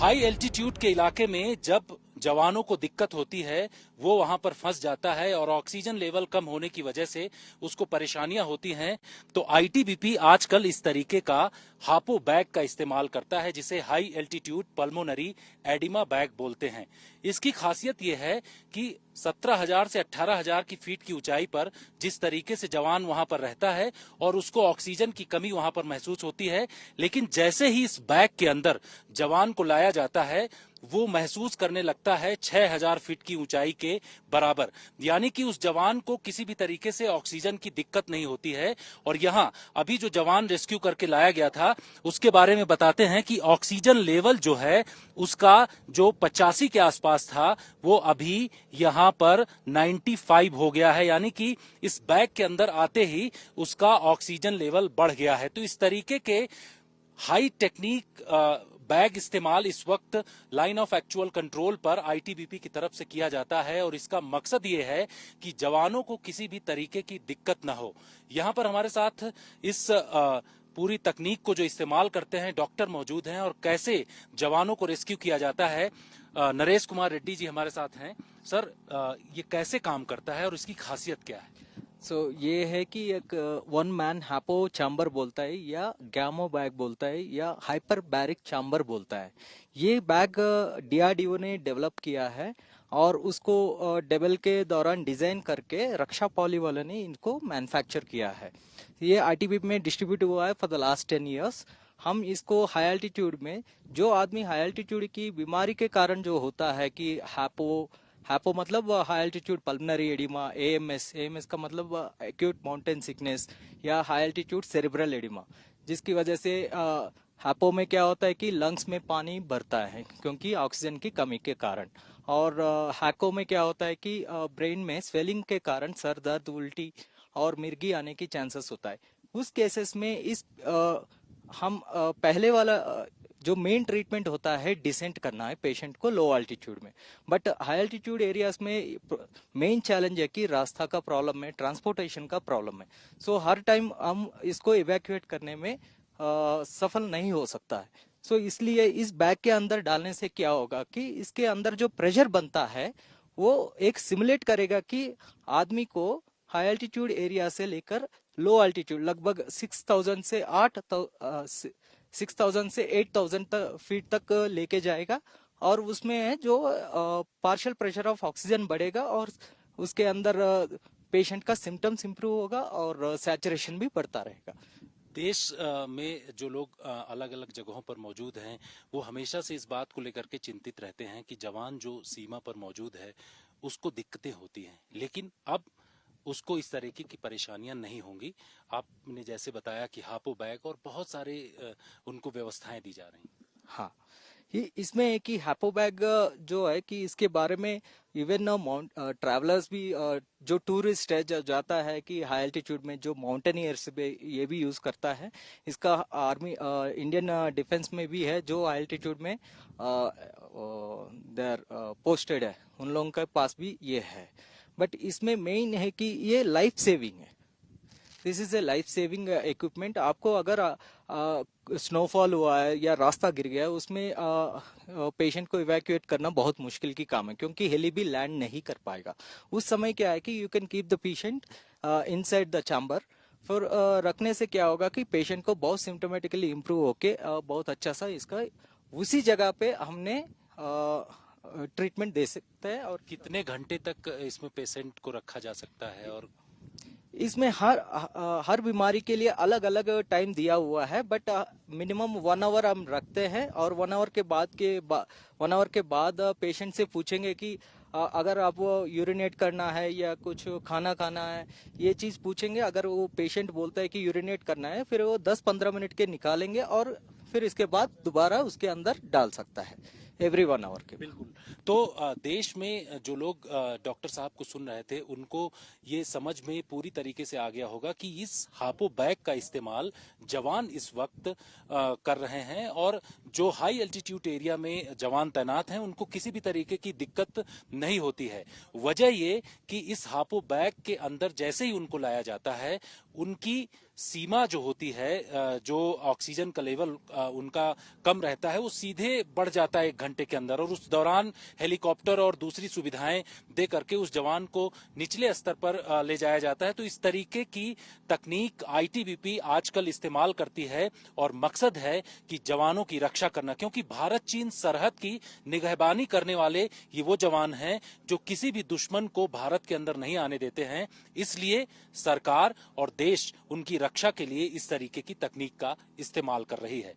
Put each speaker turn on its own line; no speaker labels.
High altitude के इलाके में जब जवानों को दिक्कत होती है, वो वहां पर फंस जाता है और ऑक्सीजन लेवल कम होने की वजह से उसको परेशानियां होती हैं, तो आईटीबीपी आजकल इस तरीके का हापो बैग का इस्तेमाल करता है, जिसे high altitude pulmonary oedema bag बोलते हैं। इसकी खासियत यह है कि 17,000 से 18,000 की फीट की ऊंचाई पर जिस तरीके से जवान वहां पर रहता है और उसको ऑक्सीजन की कमी वहां पर महसूस होती है, लेकिन जैसे ही इस बैग के अंदर जवान को लाया जाता है, वो महसूस करने लगता है 6,000 फीट की ऊंचाई के बराबर। यानी कि उस जवान को किसी भी तरीके से ऑक्सीजन की दिक्कत नहीं होती है। और यहाँ अभी जो जवान रेस्क्यू करके लाया गया था, उसके बारे में बताते हैं कि ऑक्सीजन लेवल जो है उसका जो 85 के आसपास था, वो अभी यहाँ पर 95 हो गया है। यानी कि इस बैग के अंदर आते ही उसका ऑक्सीजन लेवल बढ़ गया है। तो इस तरीके के हाई टेक्निक बैग इस्तेमाल इस वक्त लाइन ऑफ एक्चुअल कंट्रोल पर आईटीबीपी की तरफ से किया जाता है और इसका मकसद ये है कि जवानों को किसी भी तरीके की दिक्कत न हो। यहाँ पर हमारे साथ इस पूरी तकनीक को जो इस्तेमाल करते हैं डॉक्टर मौजूद हैं और कैसे जवानों को रेस्क्यू किया जाता है, नरेश कुमार रेड्डी जी हमारे साथ हैं। सर, ये कैसे काम करता है और इसकी खासियत क्या है?
ये है कि एक वन मैन हैपो चैम्बर बोलता है या गैमो बैग बोलता है या हाइपर बैरिक चैम्बर बोलता है। ये बैग डीआरडीओ ने डेवलप किया है और उसको डेवल के दौरान डिजाइन करके रक्षा पॉली वाले ने इनको मैन्युफैक्चर किया है। ये आईटीबीपी में डिस्ट्रीब्यूट हुआ है फॉर द लास्ट 10 इयर्स। हम इसको हाई एल्टीट्यूड में, जो आदमी हाई एल्टीट्यूड की बीमारी के कारण जो होता है कि हैपो मतलब high altitude pulmonary oedema, AMS का मतलब एक्यूट माउंटेन सिकनेस या हाई एल्टीट्यूड सेरेब्रल एडिमा, जिसकी वजह से हैपो में क्या होता है कि लंग्स में पानी भरता है क्योंकि ऑक्सीजन की कमी के कारण। और हैको में क्या होता है कि ब्रेन में स्वेलिंग के कारण सर दर्द, उल्टी और मिर्गी आने की चांसेस होता है। उस केसेस में हम पहले वाला जो मेन ट्रीटमेंट होता है डिसेंट करना है पेशेंट को लो एल्टीट्यूड में। बट हाई एल्टीट्यूड एरियाज में मेन चैलेंज है कि रास्ता का प्रॉब्लम है, ट्रांसपोर्टेशन का प्रॉब्लम है। सो हर टाइम हम इसको इवैक्यूएट करने में सफल नहीं हो सकता है। सो इसलिए इस बैग के अंदर डालने से क्या होगा कि इसके अंदर जो प्रेशर बनता है वो एक सिमुलेट करेगा कि आदमी को हाई एल्टीट्यूड एरिया से लेकर लो एल्टीट्यूड लगभग 6,000 से 8,000 फीट तक लेके जाएगा। और उसमें जो पार्शियल प्रेशर ऑफ ऑक्सीजन बढ़ेगा और उसके अंदर पेशेंट का सिम्टम्स इंप्रूव होगा और सैचुरेशन भी बढ़ता रहेगा।
देश में जो लोग अलग अलग जगहों पर मौजूद हैं, वो हमेशा से इस बात को लेकर के चिंतित रहते हैं कि जवान जो सीमा पर मौजूद है उसको दिक्कतें होती हैं, लेकिन अब उसको इस तरीके की परेशानियां नहीं होंगी। आपने जैसे बताया कि हापो बैग और बहुत सारे उनको व्यवस्थाएं दी जा रही हैं।
हाँ, इसमें है कि हैपो बैग जो है कि इसके बारे में इवन ट्रैवलर्स भी, जो टूरिस्ट है जो जाता है कि हाई एल्टीट्यूड में, जो माउंटेनियर्स भी ये भी यूज करता है। इसका आर्मी इंडियन डिफेंस में भी है जो हाई एल्टीट्यूड में देर पोस्टेड है, उन लोगों के पास भी ये है। बट इसमें मेन है कि ये लाइफ सेविंग है। This is a life saving equipment. आपको अगर स्नोफॉल हुआ है या रास्ता गिर गया है, उसमें पेशेंट को इवैक्यूएट करना बहुत मुश्किल की काम है क्योंकि हेली भी लैंड नहीं कर पाएगा। उस समय क्या है कि you can keep the patient inside the chamber. फिर रखने से क्या होगा कि पेशेंट को बहुत सिम्टोमेटिकली इम्प्रूव होके बहुत अच्छा सा इसका उसी जगह पे हमने ट्रीटमेंट दे सकते हैं। और
कितने घंटे तक इसमें पेशेंट को रखा जा सकता है? और
इसमें हर बीमारी के लिए अलग अलग टाइम दिया हुआ है, बट मिनिमम 1 आवर हम रखते हैं। और 1 आवर के बाद पेशेंट से पूछेंगे कि अगर आप यूरिनेट करना है या कुछ खाना खाना है, ये चीज पूछेंगे। अगर वो पेशेंट बोलता है कि यूरिनेट करना है, फिर वो 10-15 मिनट के निकालेंगे और फिर इसके बाद दोबारा उसके अंदर डाल सकता है एवरी 1 आवर के।
बिल्कुल। तो देश में जो लोग डॉक्टर साहब को सुन रहे थे, उनको ये समझ में पूरी तरीके से आ गया होगा कि इस हापो बैग का इस्तेमाल जवान इस वक्त कर रहे हैं और जो हाई एल्टीट्यूड एरिया में जवान तैनात हैं उनको किसी भी तरीके की दिक्कत नहीं होती है। वजह ये कि इस हापो बैग के अंदर जैसे ही उनको लाया जाता है, उनकी सीमा जो होती है, जो ऑक्सीजन का लेवल उनका कम रहता है, वो सीधे बढ़ जाता है 1 घंटे के अंदर, और उस दौरान हेलीकॉप्टर और दूसरी सुविधाएं दे करके उस जवान को निचले स्तर पर ले जाया जाता है। तो इस तरीके की तकनीक आईटीबीपी आजकल इस्तेमाल करती है और मकसद है कि जवानों की रक्षा करना, क्योंकि भारत चीन सरहद की निगहबानी करने वाले ये वो जवान हैं जो किसी भी दुश्मन को भारत के अंदर नहीं आने देते हैं। इसलिए सरकार और देश उनकी रक्षा के लिए इस तरीके की तकनीक का इस्तेमाल कर रही है।